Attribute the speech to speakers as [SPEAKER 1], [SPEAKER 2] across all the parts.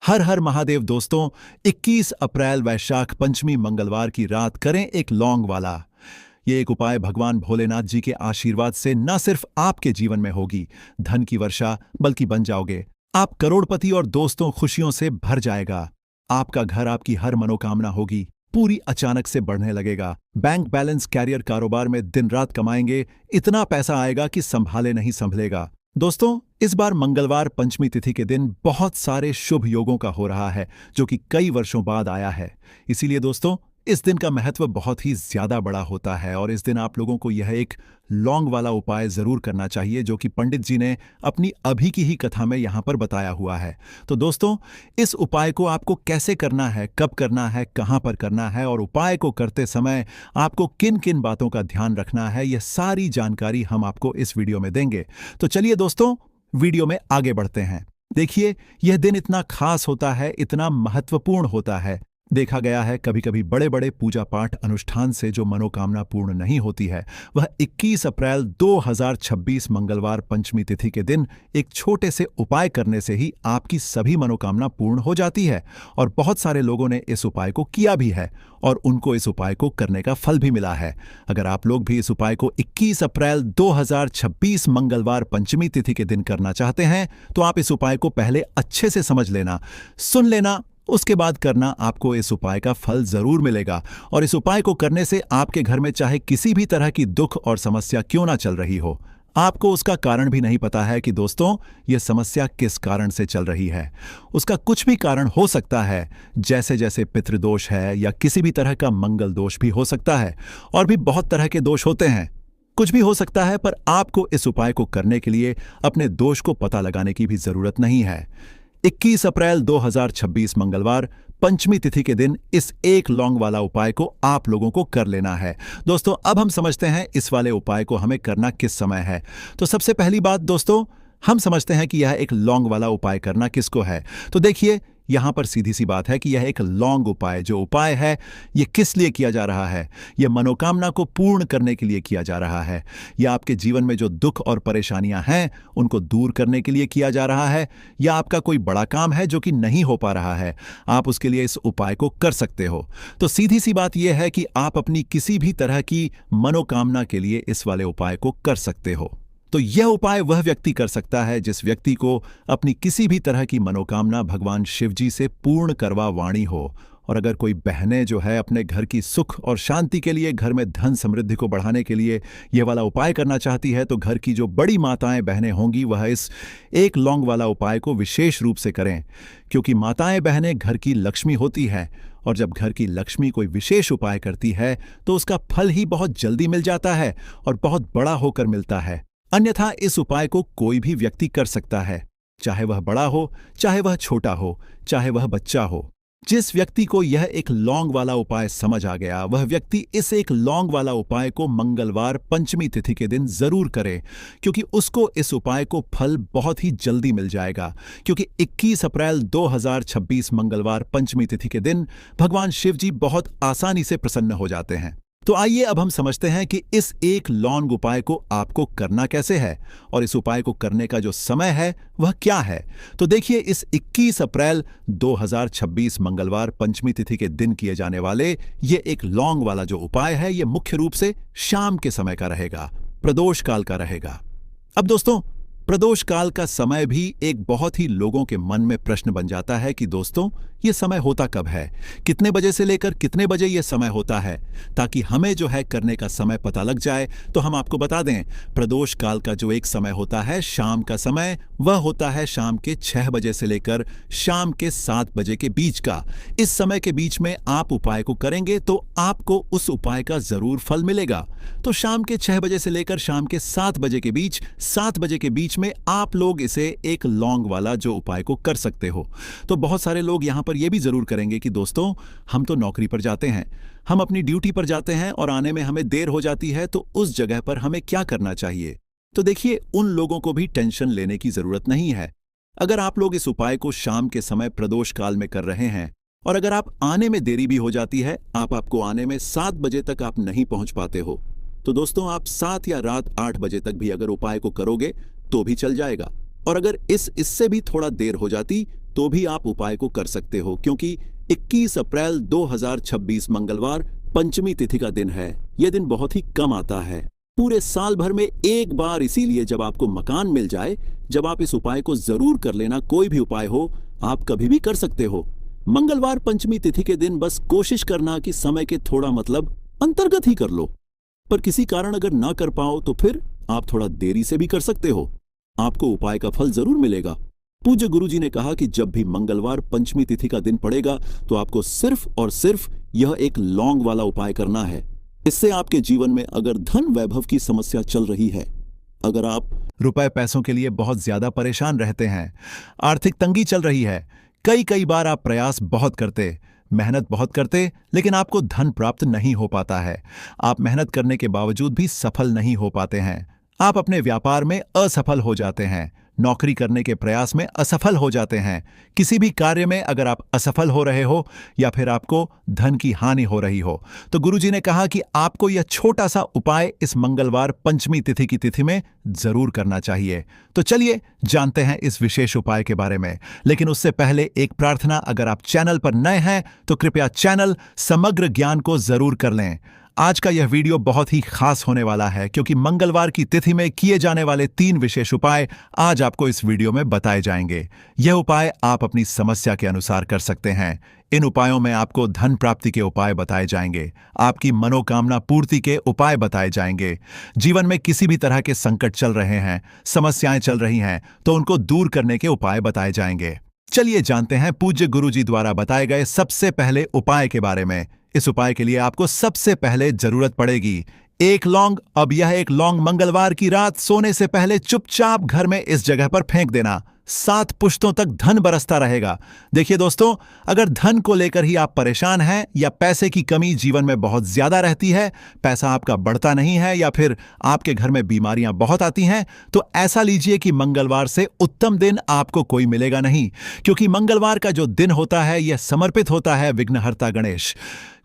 [SPEAKER 1] हर हर महादेव दोस्तों। 21 अप्रैल वैशाख पंचमी मंगलवार की रात करें एक लौंग वाला। ये एक उपाय भगवान भोलेनाथ जी के आशीर्वाद से न सिर्फ आपके जीवन में होगी धन की वर्षा, बल्कि बन जाओगे आप करोड़पति और दोस्तों खुशियों से भर जाएगा। आपका घर, आपकी हर मनोकामना होगी पूरी अचानक से बढ़ने लगेगा। बैंक बैलेंस, कैरियर, कारोबार में दिन रात कमाएंगे, इतना पैसा आएगा कि संभाले नहीं संभलेगा। दोस्तों, इस बार मंगलवार पंचमी तिथि के दिन बहुत सारे शुभ योगों का हो रहा है, जो कि कई वर्षों बाद आया है। इसीलिए दोस्तों, इस दिन का महत्व बहुत ही ज्यादा बड़ा होता है और इस दिन आप लोगों को यह एक लौंग वाला उपाय जरूर करना चाहिए, जो कि पंडित जी ने अपनी अभी की ही कथा में यहां पर बताया हुआ है। तो दोस्तों, इस उपाय को आपको कैसे करना है, कब करना है, कहां पर करना है और उपाय को करते समय आपको किन किन बातों का ध्यान रखना है, यह सारी जानकारी हम आपको इस वीडियो में देंगे। तो चलिए दोस्तों, वीडियो में आगे बढ़ते हैं। देखिए, यह दिन इतना खास होता है, इतना महत्वपूर्ण होता है। देखा गया है कभी कभी बड़े बड़े पूजा पाठ अनुष्ठान से जो मनोकामना पूर्ण नहीं होती है, वह 21 अप्रैल 2026 मंगलवार पंचमी तिथि के दिन एक छोटे से उपाय करने से ही आपकी सभी मनोकामना पूर्ण हो जाती है। और बहुत सारे लोगों ने इस उपाय को किया भी है और उनको इस उपाय को करने का फल भी मिला है। अगर आप लोग भी इस उपाय को 21 अप्रैल 2026 मंगलवार पंचमी तिथि के दिन करना चाहते हैं, तो आप इस उपाय को पहले अच्छे से समझ लेना, सुन लेना, उसके बाद करना। आपको इस उपाय का फल जरूर मिलेगा। और इस उपाय को करने से आपके घर में चाहे किसी भी तरह की दुख और समस्या क्यों ना चल रही हो, आपको उसका कारण भी नहीं पता है कि दोस्तों यह समस्या किस कारण से चल रही है। उसका कुछ भी कारण हो सकता है, जैसे जैसे पितृदोष है या किसी भी तरह का मंगल दोष भी हो सकता है, और भी बहुत तरह के दोष होते हैं। कुछ भी हो सकता है, पर आपको इस उपाय को करने के लिए अपने दोष को पता लगाने की भी जरूरत नहीं है। 21 अप्रैल 2026 मंगलवार पंचमी तिथि के दिन इस एक लौंग वाला उपाय को आप लोगों को कर लेना है। दोस्तों, अब हम समझते हैं इस वाले उपाय को हमें करना किस समय है। तो सबसे पहली बात दोस्तों, हम समझते हैं कि यह एक लौंग वाला उपाय करना किसको है। तो देखिए, यहां पर सीधी सी बात है कि यह एक लौंग उपाय जो उपाय है, यह किस लिए किया जा रहा है। यह मनोकामना को पूर्ण करने के लिए किया जा रहा है। यह आपके जीवन में जो दुख और परेशानियां हैं उनको दूर करने के लिए किया जा रहा है। या आपका कोई बड़ा काम है जो कि नहीं हो पा रहा है, आप उसके लिए इस उपाय को कर सकते हो। तो सीधी सी बात यह है कि आप अपनी किसी भी तरह की मनोकामना के लिए इस वाले उपाय को कर सकते हो। तो यह उपाय वह व्यक्ति कर सकता है जिस व्यक्ति को अपनी किसी भी तरह की मनोकामना भगवान शिव जी से पूर्ण करवा वाणी हो। और अगर कोई बहनें जो है अपने घर की सुख और शांति के लिए, घर में धन समृद्धि को बढ़ाने के लिए यह वाला उपाय करना चाहती है, तो घर की जो बड़ी माताएं बहनें होंगी वह इस एक लौंग वाला उपाय को विशेष रूप से करें, क्योंकि माताएं बहनें घर की लक्ष्मी होती हैं। और जब घर की लक्ष्मी कोई विशेष उपाय करती है तो उसका फल ही बहुत जल्दी मिल जाता है और बहुत बड़ा होकर मिलता है। अन्यथा इस उपाय को कोई भी व्यक्ति कर सकता है, चाहे वह बड़ा हो, चाहे वह छोटा हो, चाहे वह बच्चा हो। जिस व्यक्ति को यह एक लौंग वाला उपाय समझ आ गया, वह व्यक्ति इस एक लौंग वाला उपाय को मंगलवार पंचमी तिथि के दिन जरूर करे, क्योंकि उसको इस उपाय को फल बहुत ही जल्दी मिल जाएगा। क्योंकि 21 अप्रैल 2026 मंगलवार पंचमी तिथि के दिन भगवान शिव जी बहुत आसानी से प्रसन्न हो जाते हैं। तो आइए अब हम समझते हैं कि इस एक लौंग उपाय को आपको करना कैसे है और इस उपाय को करने का जो समय है वह क्या है। तो देखिए, इस 21 अप्रैल 2026 मंगलवार पंचमी तिथि के दिन किए जाने वाले ये एक लौंग वाला जो उपाय है, ये मुख्य रूप से शाम के समय का रहेगा, प्रदोष काल का रहेगा। अब दोस्तों, प्रदोष काल का समय भी एक बहुत ही लोगों के मन में प्रश्न बन जाता है कि दोस्तों ये समय होता कब है, कितने बजे से लेकर कितने बजे ये समय होता है। ताकि हमें जो है करने का समय पता लग जाए, तो हम आपको बता दें, प्रदोष काल का जो एक समय होता है शाम का समय, वह होता है शाम के 6 बजे से लेकर शाम के 7 बजे के बीच का। इस समय के बीच में आप उपाय को करेंगे तो आपको उस उपाय का जरूर फल मिलेगा। तो शाम के 6 बजे से लेकर शाम के 7 बजे के बीच, 7 बजे के बीच में आप लोग इसे एक लौंग वाला जो उपाय को कर सकते हो। तो बहुत सारे लोग यहां पर यह भी जरूर करेंगे कि दोस्तों हम तो नौकरी पर जाते हैं, हम अपनी ड्यूटी पर जाते हैं और आने में हमें देर हो जाती है, तो उस जगह पर हमें क्या करना चाहिए। तो देखिए, उन लोगों को भी टेंशन लेने की जरूरत नहीं है। अगर आप लोग इस उपाय को शाम के समय प्रदोष काल में कर रहे हैं और अगर आप आने में देरी भी हो जाती है, आपको आने में 7 बजे तक आप नहीं पहुंच पाते हो, तो दोस्तों आप 7 या रात 8 बजे तक भी अगर उपाय को करोगे तो भी चल जाएगा। और अगर इससे भी थोड़ा देर हो जाती तो भी आप उपाय को कर सकते हो, क्योंकि 21 अप्रैल 2026 मंगलवार पंचमी तिथि का दिन है। यह दिन बहुत ही कम आता है, पूरे साल भर में एक बार। इसीलिए जब आपको मकान मिल जाए, जब आप इस उपाय को जरूर कर लेना। कोई भी उपाय हो, आप कभी भी कर सकते हो। मंगलवार पंचमी तिथि के दिन बस कोशिश करना कि समय के थोड़ा अंतर्गत ही कर लो। पर किसी कारण अगर ना कर पाओ तो फिर आप थोड़ा देरी से भी कर सकते हो, आपको उपाय का फल जरूर मिलेगा। पूज्य गुरुजी ने कहा कि जब भी मंगलवार पंचमी तिथि का दिन पड़ेगा तो आपको सिर्फ और सिर्फ यह एक लौंग वाला उपाय करना है। इससे आपके जीवन में अगर धन वैभव की समस्या चल रही है, अगर आप रुपए पैसों के लिए बहुत ज्यादा परेशान रहते हैं, आर्थिक तंगी चल रही है, कई बार आप प्रयास बहुत करते, मेहनत बहुत करते, लेकिन आपको धन प्राप्त नहीं हो पाता है। आप मेहनत करने के बावजूद भी सफल नहीं हो पाते हैं। आप अपने व्यापार में असफल हो जाते हैं, नौकरी करने के प्रयास में असफल हो जाते हैं। किसी भी कार्य में अगर आप असफल हो रहे हो या फिर आपको धन की हानि हो रही हो, तो गुरुजी ने कहा कि आपको यह छोटा सा उपाय इस मंगलवार पंचमी तिथि की तिथि में जरूर करना चाहिए। तो चलिए जानते हैं इस विशेष उपाय के बारे में। लेकिन उससे पहले एक प्रार्थना, अगर आप चैनल पर नए हैं तो कृपया चैनल समग्र ज्ञान को जरूर कर लें। आज का यह वीडियो बहुत ही खास होने वाला है, क्योंकि मंगलवार की तिथि में किए जाने वाले 3 विशेष उपाय आज आपको इस वीडियो में बताए जाएंगे। यह उपाय आप अपनी समस्या के अनुसार कर सकते हैं। इन उपायों में आपको धन प्राप्ति के उपाय बताए जाएंगे, आपकी मनोकामना पूर्ति के उपाय बताए जाएंगे। जीवन में किसी भी तरह के संकट चल रहे हैं, समस्याएं चल रही हैं, तो उनको दूर करने के उपाय बताए जाएंगे। चलिए जानते हैं पूज्य गुरुजी द्वारा बताए गए सबसे पहले उपाय के बारे में। इस उपाय के लिए आपको सबसे पहले जरूरत पड़ेगी एक लौंग। अब यह एक लौंग मंगलवार की रात सोने से पहले चुपचाप घर में इस जगह पर फेंक देना। 7 पुश्तों तक धन बरसता रहेगा। देखिए दोस्तों, अगर धन को लेकर ही आप परेशान हैं या पैसे की कमी जीवन में बहुत ज्यादा रहती है, पैसा आपका बढ़ता नहीं है, या फिर आपके घर में बीमारियां बहुत आती हैं, तो ऐसा लीजिए कि मंगलवार से उत्तम दिन आपको कोई मिलेगा नहीं, क्योंकि मंगलवार का जो दिन होता है यह समर्पित होता है विघ्नहर्ता गणेश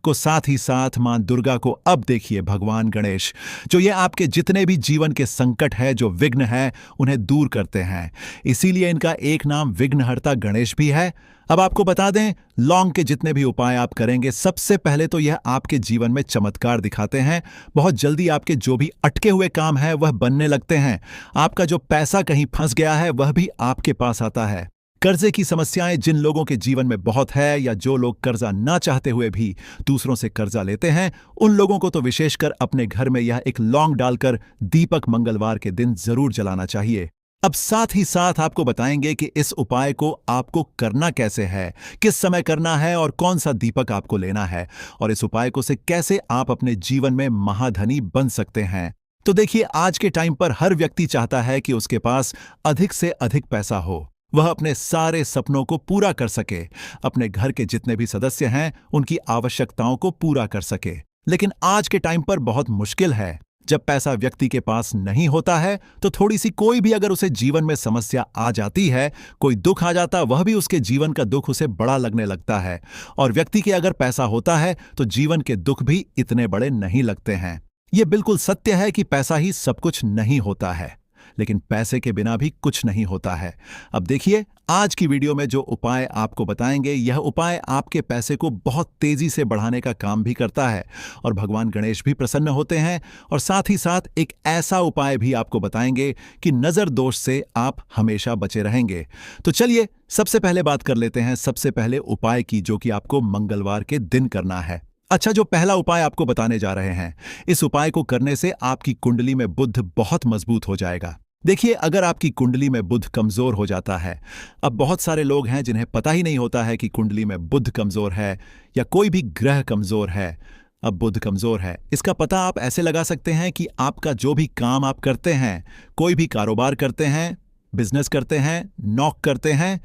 [SPEAKER 1] को। साथ ही साथ मां दुर्गा को। अब देखिए भगवान गणेश, जो ये आपके जितने भी जीवन के संकट है, जो विघ्न है, उन्हें दूर करते हैं। इसीलिए इनका एक नाम विघ्नहर्ता गणेश भी है। अब आपको बता दें, लौंग के जितने भी उपाय आप करेंगे, सबसे पहले तो यह आपके जीवन में चमत्कार दिखाते हैं। बहुत जल्दी आपके जो भी अटके हुए काम है वह बनने लगते हैं। आपका जो पैसा कहीं फंस गया है वह भी आपके पास आता है। कर्जे की समस्याएं जिन लोगों के जीवन में बहुत है, या जो लोग कर्जा ना चाहते हुए भी दूसरों से कर्जा लेते हैं, उन लोगों को तो विशेषकर अपने घर में यह एक लौंग डालकर दीपक मंगलवार के दिन जरूर जलाना चाहिए। अब साथ ही साथ आपको बताएंगे कि इस उपाय को आपको करना कैसे है, किस समय करना है और कौन सा दीपक आपको लेना है, और इस उपाय को से कैसे आप अपने जीवन में महाधनी बन सकते हैं। तो देखिए, आज के टाइम पर हर व्यक्ति चाहता है कि उसके पास अधिक से अधिक पैसा हो, वह अपने सारे सपनों को पूरा कर सके, अपने घर के जितने भी सदस्य हैं उनकी आवश्यकताओं को पूरा कर सके। लेकिन आज के टाइम पर बहुत मुश्किल है। जब पैसा व्यक्ति के पास नहीं होता है तो थोड़ी सी कोई भी अगर उसे जीवन में समस्या आ जाती है, कोई दुख आ जाता, वह भी उसके जीवन का दुख उसे बड़ा लगने लगता है। और व्यक्ति के अगर पैसा होता है तो जीवन के दुख भी इतने बड़े नहीं लगते हैं। यह बिल्कुल सत्य है कि पैसा ही सब कुछ नहीं होता है, लेकिन पैसे के बिना भी कुछ नहीं होता है। अब देखिए, आज की वीडियो में जो उपाय आपको बताएंगे, यह उपाय आपके पैसे को बहुत तेजी से बढ़ाने का काम भी करता है, और भगवान गणेश भी प्रसन्न होते हैं। और साथ ही साथ एक ऐसा उपाय भी आपको बताएंगे कि नजर दोष से आप हमेशा बचे रहेंगे। तो चलिए सबसे पहले बात कर लेते हैं सबसे पहले उपाय की, जो कि आपको मंगलवार के दिन करना है। अच्छा, जो पहला उपाय आपको बताने जा रहे हैं, इस उपाय को करने से आपकी कुंडली में बुध बहुत मजबूत हो जाएगा। देखिए, अगर आपकी कुंडली में बुध कमजोर हो जाता है, अब बहुत सारे लोग हैं जिन्हें पता ही नहीं होता है कि कुंडली में बुध कमजोर है या कोई भी ग्रह कमजोर है। अब बुध कमजोर है, इसका पता आप ऐसे लगा सकते हैं कि आपका जो भी काम आप करते हैं, कोई भी कारोबार करते हैं, बिजनेस करते हैं, नौक करते हैं,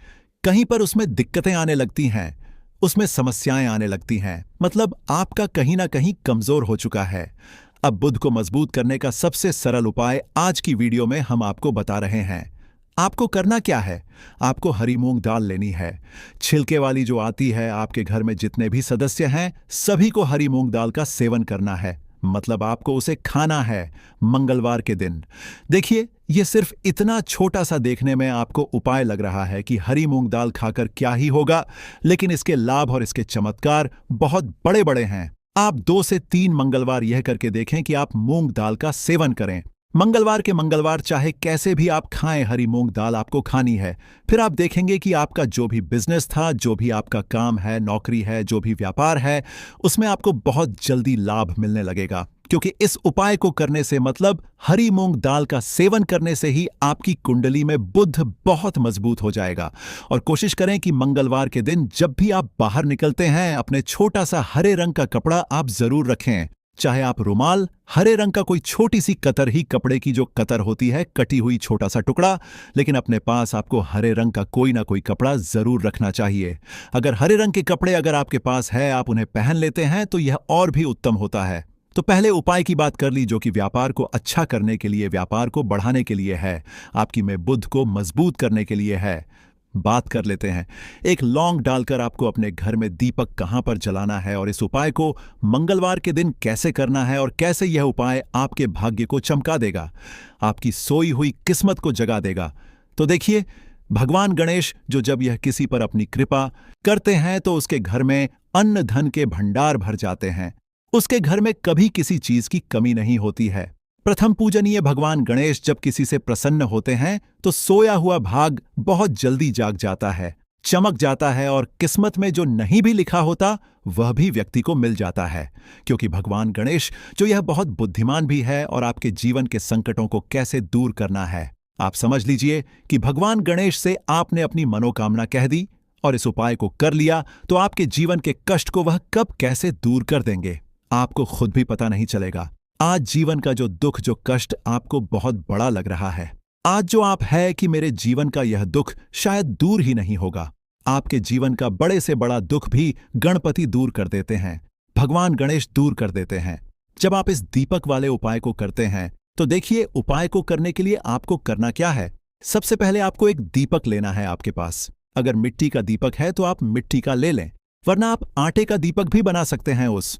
[SPEAKER 1] कहीं पर उसमें दिक्कतें आने लगती हैं, उसमें समस्याएं आने लगती हैं। मतलब आपका कहीं ना कहीं कमजोर हो चुका है। अब बुध को मजबूत करने का सबसे सरल उपाय आज की वीडियो में हम आपको बता रहे हैं। आपको करना क्या है? आपको हरी मूंग दाल लेनी है, छिलके वाली जो आती है। आपके घर में जितने भी सदस्य हैं सभी को हरी मूंग दाल का सेवन करना है, मतलब आपको उसे खाना है मंगलवार के दिन। देखिए, ये सिर्फ इतना छोटा सा देखने में आपको उपाय लग रहा है कि हरी मूंग दाल खाकर क्या ही होगा, लेकिन इसके लाभ और इसके चमत्कार बहुत बड़े बड़े हैं। आप 2 से 3 मंगलवार यह करके देखें कि आप मूंग दाल का सेवन करें। मंगलवार के मंगलवार चाहे कैसे भी आप खाएं, हरी मूंग दाल आपको खानी है। फिर आप देखेंगे कि आपका जो भी बिजनेस था, जो भी आपका काम है, नौकरी है, जो भी व्यापार है, उसमें आपको बहुत जल्दी लाभ मिलने लगेगा। क्योंकि इस उपाय को करने से मतलब हरी मूंग दाल का सेवन करने से ही आपकी कुंडली में बुध बहुत मजबूत हो जाएगा। और कोशिश करें कि मंगलवार के दिन जब भी आप बाहर निकलते हैं, अपने छोटा सा हरे रंग का कपड़ा आप जरूर रखें। चाहे आप रुमाल, हरे रंग का कोई छोटी सी कतर ही कपड़े की जो कतर होती है, कटी हुई छोटा सा टुकड़ा, लेकिन अपने पास आपको हरे रंग का कोई ना कोई कपड़ा जरूर रखना चाहिए। अगर हरे रंग के कपड़े अगर आपके पास है, आप उन्हें पहन लेते हैं तो यह और भी उत्तम होता है। तो पहले उपाय की बात कर ली, जो कि व्यापार को अच्छा करने के लिए, व्यापार को बढ़ाने के लिए है, आपकी में बुध को मजबूत करने के लिए है। बात कर लेते हैं। एक लौंग डालकर आपको अपने घर में दीपक कहां पर जलाना है और इस उपाय को मंगलवार के दिन कैसे करना है और कैसे यह उपाय आपके भाग्य को चमका देगा, आपकी सोई हुई किस्मत को जगा देगा। तो देखिए, भगवान गणेश जो जब यह किसी पर अपनी कृपा करते हैं तो उसके घर में अन्न धन के भंडार भर जाते हैं। उसके घर में कभी किसी चीज की कमी नहीं होती है। प्रथम पूजनीय भगवान गणेश जब किसी से प्रसन्न होते हैं तो सोया हुआ भाग बहुत जल्दी जाग जाता है, चमक जाता है और किस्मत में जो नहीं भी लिखा होता वह भी व्यक्ति को मिल जाता है। क्योंकि भगवान गणेश जो यह बहुत बुद्धिमान भी है और आपके जीवन के संकटों को कैसे दूर करना है। आप समझ लीजिए कि भगवान गणेश से आपने अपनी मनोकामना कह दी और इस उपाय को कर लिया तो आपके जीवन के कष्ट को वह कब कैसे दूर कर देंगे, आपको खुद भी पता नहीं चलेगा। आज जीवन का जो दुख, जो कष्ट आपको बहुत बड़ा लग रहा है, आज जो आप है कि मेरे जीवन का यह दुख शायद दूर ही नहीं होगा, आपके जीवन का बड़े से बड़ा दुख भी गणपति दूर कर देते हैं, भगवान गणेश दूर कर देते हैं। जब आप इस दीपक वाले उपाय को करते हैं तो देखिए, उपाय को करने के लिए आपको करना क्या है। सबसे पहले आपको एक दीपक लेना है आपके पास। अगर मिट्टी का दीपक है तो आप मिट्टी का ले लें, वरना आप आटे का दीपक भी बना सकते हैं। उस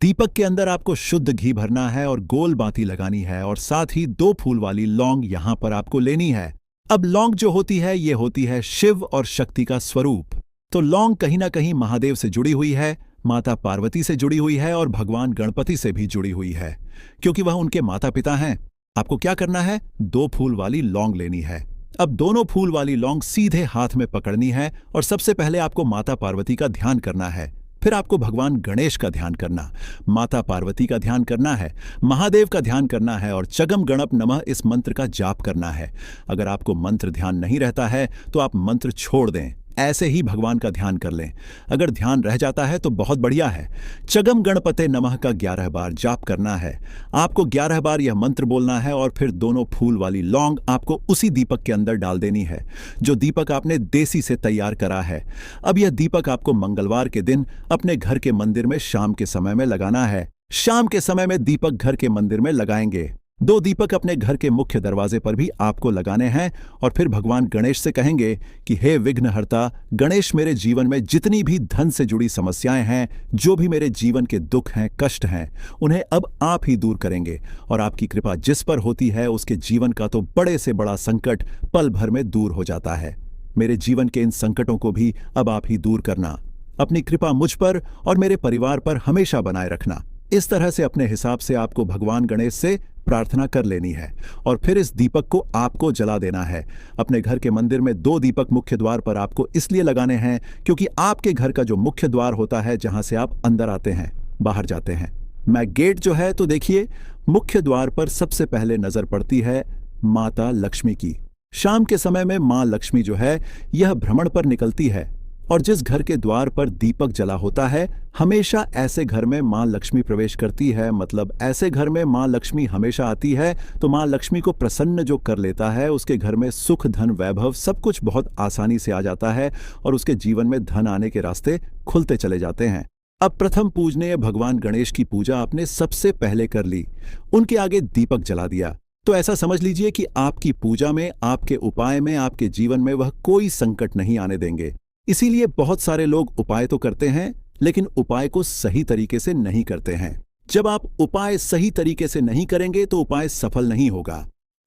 [SPEAKER 1] दीपक के अंदर आपको शुद्ध घी भरना है और गोल बाती लगानी है और साथ ही 2 फूल वाली लौंग यहां पर आपको लेनी है। अब लौंग जो होती है ये होती है शिव और शक्ति का स्वरूप। तो लौंग कहीं ना कहीं महादेव से जुड़ी हुई है, माता पार्वती से जुड़ी हुई है और भगवान गणपति से भी जुड़ी हुई है, क्योंकि वह उनके माता पिता हैं। आपको क्या करना है, 2 फूल वाली लौंग लेनी है। अब दोनों फूल वाली लौंग सीधे हाथ में पकड़नी है और सबसे पहले आपको माता पार्वती का ध्यान करना है। फिर आपको भगवान गणेश का ध्यान करना, माता पार्वती का ध्यान करना है, महादेव का ध्यान करना है और चगम गणप नमः इस मंत्र का जाप करना है। अगर आपको मंत्र ध्यान नहीं रहता है तो आप मंत्र छोड़ दें, ऐसे ही भगवान का ध्यान कर लें। अगर ध्यान रह जाता है तो बहुत बढ़िया है। चगम गणपते नमः का 11 बार जाप करना है। आपको 11 बार यह मंत्र बोलना है और फिर दोनों फूल वाली लौंग आपको उसी दीपक के अंदर डाल देनी है, जो दीपक आपने देसी से तैयार करा है। अब यह दीपक आपको मंगलवार के दिन अपने घर के मंदिर में शाम के समय में लगाना है। शाम के समय में दीपक घर के मंदिर में लगाएंगे। 2 दीपक अपने घर के मुख्य दरवाजे पर भी आपको लगाने हैं और फिर भगवान गणेश से कहेंगे कि हे विघ्नहर्ता गणेश, मेरे जीवन में जितनी भी धन से जुड़ी समस्याएं हैं, जो भी मेरे जीवन के दुख हैं, कष्ट हैं, उन्हें अब आप ही दूर करेंगे और आपकी कृपा जिस पर होती है उसके जीवन का तो बड़े से बड़ा संकट पल भर में दूर हो जाता है। मेरे जीवन के इन संकटों को भी अब आप ही दूर करना। अपनी कृपा मुझ पर और मेरे परिवार पर हमेशा बनाए रखना। इस तरह से अपने हिसाब से आपको भगवान गणेश से प्रार्थना कर लेनी है और फिर इस दीपक को आपको जला देना है। अपने घर के मंदिर में 2 दीपक मुख्य द्वार पर आपको इसलिए लगाने हैं क्योंकि आपके घर का जो मुख्य द्वार होता है, जहां से आप अंदर आते हैं, बाहर जाते हैं, मैं गेट जो है, तो देखिए मुख्य द्वार पर सबसे पहले नजर पड़ती है माता लक्ष्मी की। शाम के समय में मां लक्ष्मी जो है यह भ्रमण पर निकलती है और जिस घर के द्वार पर दीपक जला होता है, हमेशा ऐसे घर में मां लक्ष्मी प्रवेश करती है। मतलब ऐसे घर में मां लक्ष्मी हमेशा आती है तो मां लक्ष्मी को प्रसन्न जो कर लेता है, उसके घर में सुख, धन, वैभव सब कुछ बहुत आसानी से आ जाता है और उसके जीवन में धन आने के रास्ते खुलते चले जाते हैं। अब प्रथम पूजनीय भगवान गणेश की पूजा आपने सबसे पहले कर ली, उनके आगे दीपक जला दिया, तो ऐसा समझ लीजिए कि आपकी पूजा में, आपके उपाय में, आपके जीवन में वह कोई संकट नहीं आने देंगे। इसीलिए बहुत सारे लोग उपाय तो करते हैं लेकिन उपाय को सही तरीके से नहीं करते हैं। जब आप उपाय सही तरीके से नहीं करेंगे तो उपाय सफल नहीं होगा।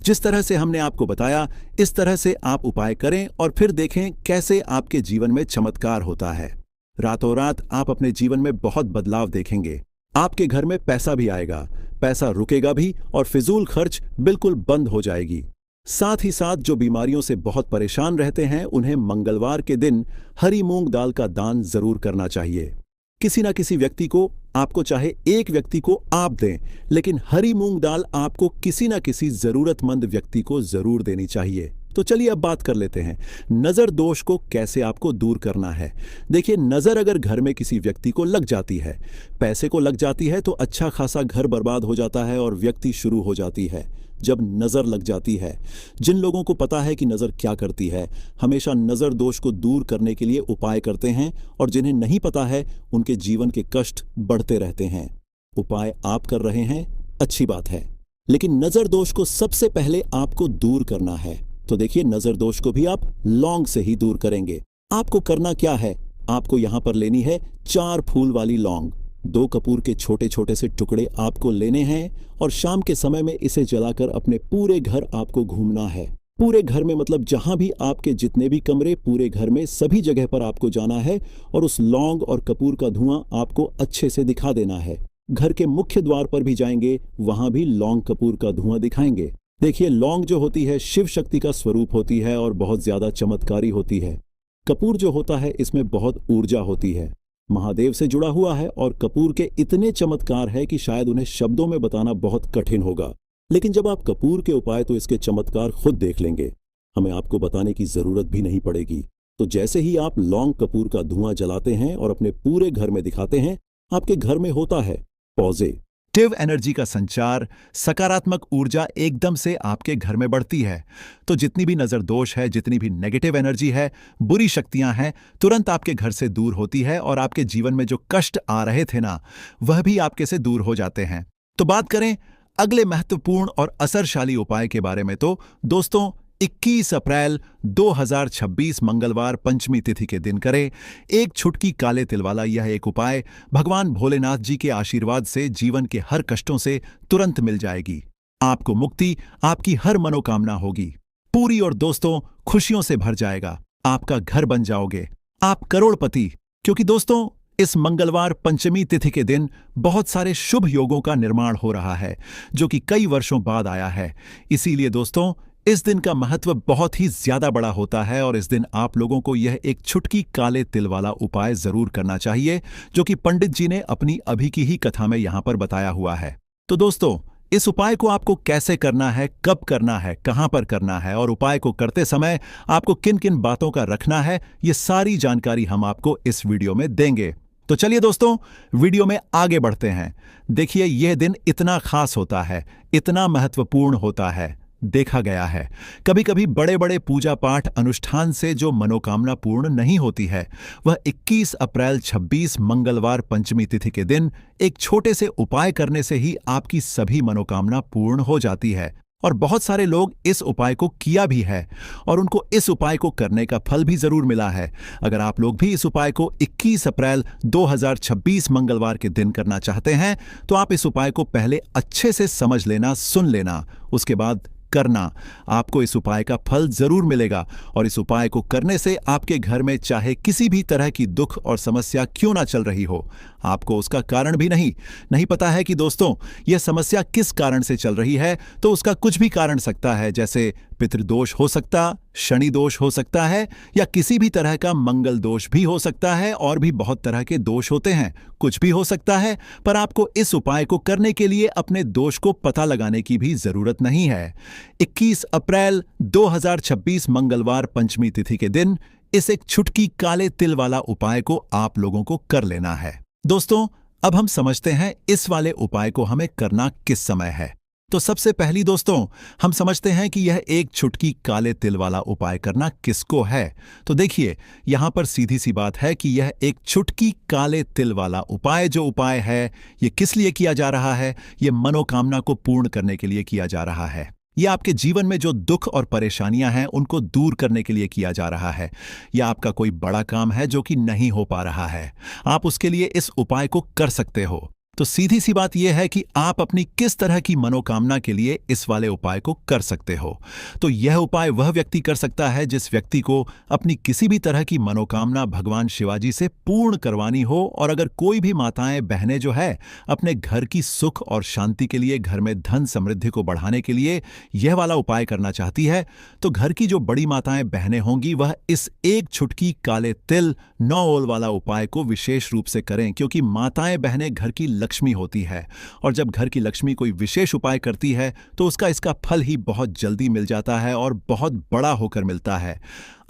[SPEAKER 1] जिस तरह से हमने आपको बताया, इस तरह से आप उपाय करें और फिर देखें कैसे आपके जीवन में चमत्कार होता है। रातों रात आप अपने जीवन में बहुत बदलाव देखेंगे। आपके घर में पैसा भी आएगा, पैसा रुकेगा भी और फिजूल खर्च बिल्कुल बंद हो जाएगी। साथ ही साथ जो बीमारियों से बहुत परेशान रहते हैं, उन्हें मंगलवार के दिन हरी मूंग दाल का दान जरूर करना चाहिए। किसी ना किसी व्यक्ति को, आपको चाहे एक व्यक्ति को आप दें, लेकिन हरी मूंग दाल आपको किसी ना किसी जरूरतमंद व्यक्ति को जरूर देनी चाहिए। तो चलिए अब बात कर लेते हैं नजर दोष को कैसे आपको दूर करना है। देखिए, नजर अगर घर में किसी व्यक्ति को लग जाती है, पैसे को लग जाती है, तो अच्छा खासा घर बर्बाद हो जाता है और व्यक्ति शुरू हो जाती है। जब नजर लग जाती है, जिन लोगों को पता है कि नजर क्या करती है, हमेशा नजर दोष को दूर करने के लिए उपाय करते हैं, और जिन्हें नहीं पता है उनके जीवन के कष्ट बढ़ते रहते हैं। उपाय आप कर रहे हैं, अच्छी बात है, लेकिन नजर दोष को सबसे पहले आपको दूर करना है। तो देखिए, नजर दोष को भी आप लौंग से ही दूर करेंगे। आपको करना क्या है, आपको यहां पर लेनी है 4 फूल वाली लौंग। 2 कपूर के छोटे छोटे से टुकड़े आपको लेने हैं और शाम के समय में इसे जलाकर अपने पूरे घर आपको घूमना है। पूरे घर में, मतलब जहां भी आपके जितने भी कमरे, पूरे घर में सभी जगह पर आपको जाना है और उस लौंग और कपूर का धुआं आपको अच्छे से दिखा देना है। घर के मुख्य द्वार पर भी जाएंगे, वहां भी लौंग कपूर का धुआं दिखाएंगे। देखिए, लौंग जो होती है शिव शक्ति का स्वरूप होती है और बहुत ज्यादा चमत्कारी होती है। कपूर जो होता है, इसमें बहुत ऊर्जा होती है, महादेव से जुड़ा हुआ है, और कपूर के इतने चमत्कार है कि शायद उन्हें शब्दों में बताना बहुत कठिन होगा। लेकिन जब आप कपूर के उपाय, तो इसके चमत्कार खुद देख लेंगे, हमें आपको बताने की जरूरत भी नहीं पड़ेगी। तो जैसे ही आप लौंग कपूर का धुआं जलाते हैं और अपने पूरे घर में दिखाते हैं, आपके घर में होता है पॉजिटिव एनर्जी का संचार, सकारात्मक ऊर्जा एकदम से आपके घर में बढ़ती है। तो जितनी भी नजर दोष है, जितनी भी नेगेटिव एनर्जी है, बुरी शक्तियां हैं, तुरंत आपके घर से दूर होती है और आपके जीवन में जो कष्ट आ रहे थे ना, वह भी आपके से दूर हो जाते हैं। तो बात करें अगले महत्वपूर्ण और असरशाली उपाय के बारे में, तो दोस्तों 21 अप्रैल 2026 मंगलवार पंचमी तिथि के दिन करें एक छुटकी काले तिल वाला यह एक उपाय। भगवान भोलेनाथ जी के आशीर्वाद से जीवन के हर कष्टों से तुरंत मिल जाएगी। आपको मुक्ति, आपकी हर मनोकामना होगी पूरी, और दोस्तों खुशियों से भर जाएगा। आपका घर बन जाओगे, आप करोड़पति। क्योंकि दोस्तों, इस मंगलवार पंचमी तिथि के दिन बहुत सारे शुभ योगों का निर्माण हो रहा है, जो कि कई वर्षों बाद आया है। इसीलिए दोस्तों, इस दिन का महत्व बहुत ही ज्यादा बड़ा होता है और इस दिन आप लोगों को यह एक छुटकी काले तिल वाला उपाय जरूर करना चाहिए, जो कि पंडित जी ने अपनी अभी की ही कथा में यहां पर बताया हुआ है। तो दोस्तों, इस उपाय को आपको कैसे करना है, कब करना है, कहां पर करना है, और उपाय को करते समय आपको किन किन बातों का रखना है, ये सारी जानकारी हम आपको इस वीडियो में देंगे। तो चलिए दोस्तों, वीडियो में आगे बढ़ते हैं। देखिए, यह दिन इतना खास होता है, इतना महत्वपूर्ण होता है। देखा गया है कभी कभी बड़े बड़े पूजा पाठ अनुष्ठान से जो मनोकामना पूर्ण नहीं होती है, वह 21 अप्रैल 26 मंगलवार पंचमी तिथि के दिन एक छोटे से उपाय करने से ही आपकी सभी मनोकामना पूर्ण हो जाती है। और बहुत सारे लोग इस उपाय को किया भी है और उनको इस उपाय को करने का फल भी जरूर मिला है। अगर आप लोग भी इस उपाय को 21 अप्रैल 2026 मंगलवार के दिन करना चाहते हैं, तो आप इस उपाय को पहले अच्छे से समझ लेना, सुन लेना, उसके बाद करना। आपको इस उपाय का फल जरूर मिलेगा और इस उपाय को करने से आपके घर में चाहे किसी भी तरह की दुख और समस्या क्यों ना चल रही हो, आपको उसका कारण भी नहीं पता है कि दोस्तों यह समस्या किस कारण से चल रही है, तो उसका कुछ भी कारण सकता है, जैसे पितृदोष हो सकता, शनि दोष हो सकता है, या किसी भी तरह का मंगल दोष भी हो सकता है, और भी बहुत तरह के दोष होते हैं, कुछ भी हो सकता है। पर आपको इस उपाय को करने के लिए अपने दोष को पता लगाने की भी जरूरत नहीं है। 21 अप्रैल 2026 मंगलवार पंचमी तिथि के दिन इस एक छुटकी काले तिल वाला उपाय को आप लोगों को कर लेना है। दोस्तों, अब हम समझते हैं इस वाले उपाय को हमें करना किस समय है। तो सबसे पहली दोस्तों, हम समझते हैं कि यह एक छुटकी काले तिल वाला उपाय करना किसको है। तो देखिए, यहां पर सीधी सी बात है कि यह एक छुटकी काले तिल वाला उपाय जो उपाय है, ये किस लिए किया जा रहा है? ये मनोकामना को पूर्ण करने के लिए किया जा रहा है। ये आपके जीवन में जो दुख और परेशानियां हैं, उनको दूर करने के लिए किया जा रहा है। यह आपका कोई बड़ा काम है जो कि नहीं हो पा रहा है, आप उसके लिए इस उपाय को कर सकते हो। तो सीधी सी बात यह है कि आप अपनी किस तरह की मनोकामना के लिए इस वाले उपाय को कर सकते हो। तो यह उपाय वह व्यक्ति कर सकता है जिस व्यक्ति को अपनी किसी भी तरह की मनोकामना भगवान शिवाजी से पूर्ण करवानी हो, और अगर कोई भी माताएं बहनें जो है अपने घर की सुख और शांति के लिए, घर में धन समृद्धि को बढ़ाने के लिए यह वाला उपाय करना चाहती है, तो घर की जो बड़ी माताएं बहनें होंगी वह इस एक छुटकी काले तिल 9 ओल वाला उपाय को विशेष रूप से करें, क्योंकि माताएं बहनें घर की लक्ष्मी होती है, और जब घर की लक्ष्मी कोई विशेष उपाय करती है तो उसका इसका फल ही बहुत जल्दी मिल जाता है और बहुत बड़ा होकर मिलता है।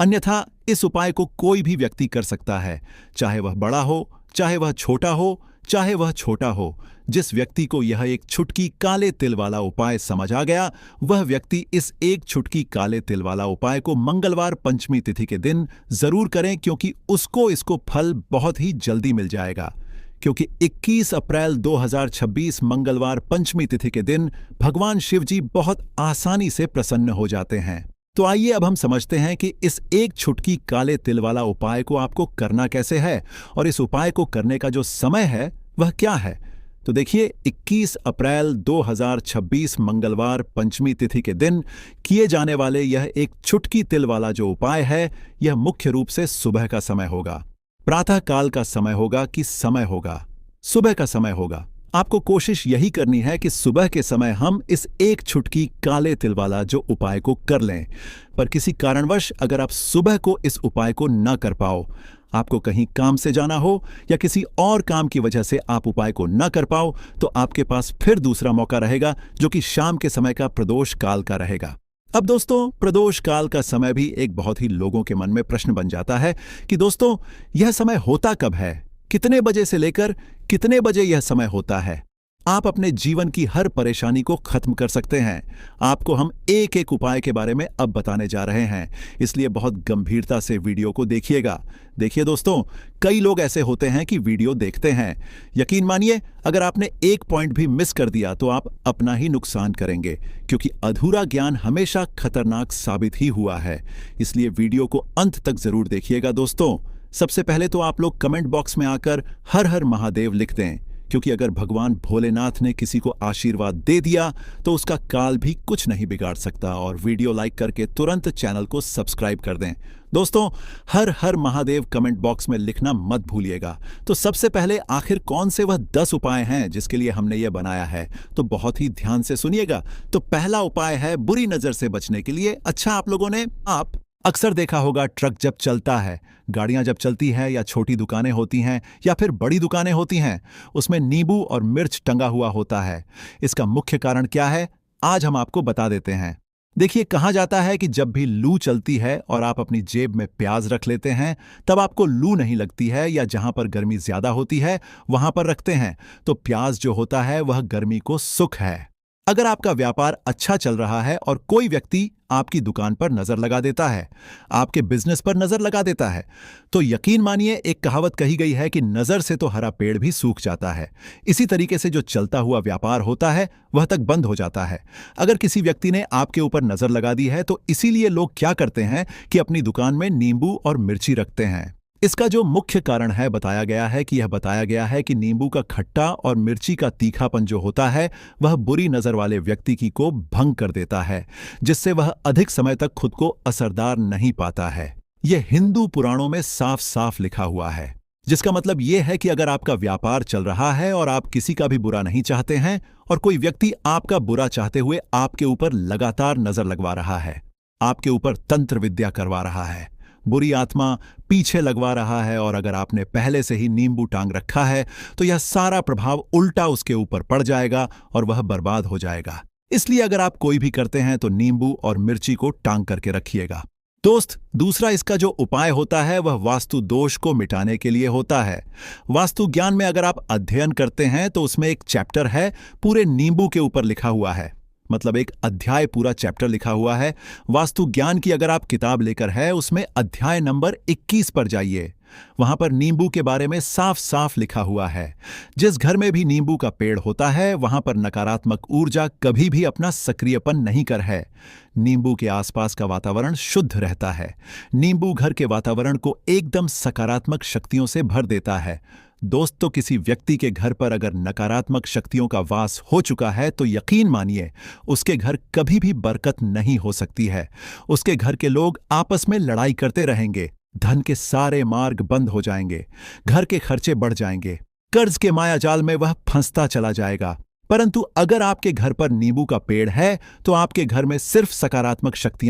[SPEAKER 1] अन्यथा इस उपाय को कोई भी व्यक्ति कर सकता है, चाहे वह बड़ा हो, चाहे वह छोटा हो, चाहे वह छोटा हो। जिस व्यक्ति को यह एक छुटकी काले तिल वाला उपाय समझ आ गया, वह व्यक्ति इस एक छुटकी काले तिल वाला उपाय को मंगलवार पंचमी तिथि के दिन जरूर करें, क्योंकि उसको इसको फल बहुत ही जल्दी मिल जाएगा। क्योंकि 21 अप्रैल 2026 मंगलवार पंचमी तिथि के दिन भगवान शिव जी बहुत आसानी से प्रसन्न हो जाते हैं। तो आइए अब हम समझते हैं कि इस एक छुटकी काले तिल वाला उपाय को आपको करना कैसे है, और इस उपाय को करने का जो समय है वह क्या है। तो देखिए, 21 अप्रैल 2026 मंगलवार पंचमी तिथि के दिन किए जाने वाले यह एक छुटकी तिल वाला जो उपाय है, यह मुख्य रूप से सुबह का समय होगा। प्रातः काल का समय होगा कि समय होगा, सुबह का समय होगा। आपको कोशिश यही करनी है कि सुबह के समय हम इस एक छुटकी काले तिल वाला जो उपाय को कर लें। पर किसी कारणवश अगर आप सुबह को इस उपाय को न कर पाओ, आपको कहीं काम से जाना हो या किसी और काम की वजह से आप उपाय को न कर पाओ, तो आपके पास फिर दूसरा मौका रहेगा, जो कि शाम के समय का प्रदोष काल का रहेगा। अब दोस्तों, प्रदोष काल का समय भी एक बहुत ही लोगों के मन में प्रश्न बन जाता है कि दोस्तों यह समय होता कब है, कितने बजे से लेकर कितने बजे यह समय होता है। आप अपने जीवन की हर परेशानी को खत्म कर सकते हैं। आपको हम एक एक उपाय के बारे में अब बताने जा रहे हैं, इसलिए बहुत गंभीरता से वीडियो को देखिएगा। देखिए दोस्तों, कई लोग ऐसे होते हैं कि वीडियो देखते हैं, यकीन मानिए अगर आपने एक पॉइंट भी मिस कर दिया तो आप अपना ही नुकसान करेंगे, क्योंकि अधूरा ज्ञान हमेशा खतरनाक साबित ही हुआ है। इसलिए वीडियो को अंत तक जरूर देखिएगा दोस्तों। सबसे पहले तो आप लोग कमेंट बॉक्स में आकर हर हर महादेव लिख दें, क्योंकि अगर भगवान भोलेनाथ ने किसी को आशीर्वाद दे दिया तो उसका काल भी कुछ नहीं बिगाड़ सकता। और वीडियो लाइक करके तुरंत चैनल को सब्सक्राइब कर दें। दोस्तों, हर हर महादेव कमेंट बॉक्स में लिखना मत भूलिएगा। तो सबसे पहले आखिर कौन से वह 10 उपाय हैं जिसके लिए हमने ये बनाया है, तो बहुत ही ध्यान से सुनिएगा। तो पहला उपाय है बुरी नजर से बचने के लिए। अच्छा, आप लोगों ने अक्सर देखा होगा, ट्रक जब चलता है, गाड़ियां जब चलती हैं, या छोटी दुकानें होती हैं या फिर बड़ी दुकानें होती हैं, उसमें नींबू और मिर्च टंगा हुआ होता है। इसका मुख्य कारण क्या है, आज हम आपको बता देते हैं। देखिए, कहा जाता है कि जब भी लू चलती है और आप अपनी जेब में प्याज रख लेते हैं, तब आपको लू नहीं लगती है, या जहां पर गर्मी ज्यादा होती है वहां पर रखते हैं तो प्याज जो होता है वह गर्मी को सुख है। अगर आपका व्यापार अच्छा चल रहा है और कोई व्यक्ति आपकी दुकान पर नजर लगा देता है, आपके बिजनेस पर नजर लगा देता है, तो यकीन मानिए एक कहावत कही गई है कि नजर से तो हरा पेड़ भी सूख जाता है। इसी तरीके से जो चलता हुआ व्यापार होता है वह तक बंद हो जाता है। अगर किसी व्यक्ति ने आपके ऊपर नजर लगा दी है, तो इसीलिए लोग क्या करते हैं कि अपनी दुकान में नींबू और मिर्ची रखते हैं। इसका जो मुख्य कारण है बताया गया है कि नींबू का खट्टा और मिर्ची का तीखापन जो होता है वह बुरी नजर वाले व्यक्ति की को भंग कर देता है, जिससे वह अधिक समय तक खुद को असरदार नहीं पाता है। यह हिंदू पुराणों में साफ साफ लिखा हुआ है, जिसका मतलब यह है कि अगर आपका व्यापार चल रहा है और आप किसी का भी बुरा नहीं चाहते हैं, और कोई व्यक्ति आपका बुरा चाहते हुए आपके ऊपर लगातार नजर लगवा रहा है, आपके ऊपर तंत्र विद्या करवा रहा है, बुरी आत्मा पीछे लगवा रहा है, और अगर आपने पहले से ही नींबू टांग रखा है, तो यह सारा प्रभाव उल्टा उसके ऊपर पड़ जाएगा और वह बर्बाद हो जाएगा। इसलिए अगर आप कोई भी करते हैं तो नींबू और मिर्ची को टांग करके रखिएगा। दोस्त, दूसरा इसका जो उपाय होता है वह वास्तु दोष को मिटाने के लिए होता है। वास्तु ज्ञान में अगर आप अध्ययन करते हैं तो उसमें एक चैप्टर है पूरे नींबू के ऊपर लिखा हुआ है, मतलब एक अध्याय पूरा चैप्टर लिखा हुआ है। वास्तु ज्ञान की अगर आप किताब लेकर है, उसमें अध्याय नंबर 21 पर जाइए। वहां पर नींबू के बारे में साफ साफ लिखा हुआ है। जिस घर में भी नींबू का पेड़ होता है वहां पर नकारात्मक ऊर्जा कभी भी अपना सक्रियपन नहीं कर है। नींबू के आसपास का वातावरण शुद्ध रहता है। नींबू घर के वातावरण को एकदम सकारात्मक शक्तियों से भर देता है। दोस्तों, किसी व्यक्ति के घर पर अगर नकारात्मक शक्तियों का वास हो चुका है तो यकीन मानिए उसके घर कभी भी बरकत नहीं हो सकती है। उसके घर के लोग आपस में लड़ाई करते रहेंगे, धन के सारे मार्ग बंद हो जाएंगे, घर के खर्चे बढ़ जाएंगे, कर्ज के मायाजाल में वह फंसता चला जाएगा। परंतु अगर आपके घर पर नींबू का पेड़ है तो आपके घर में सिर्फ सकारात्मक शक्तियां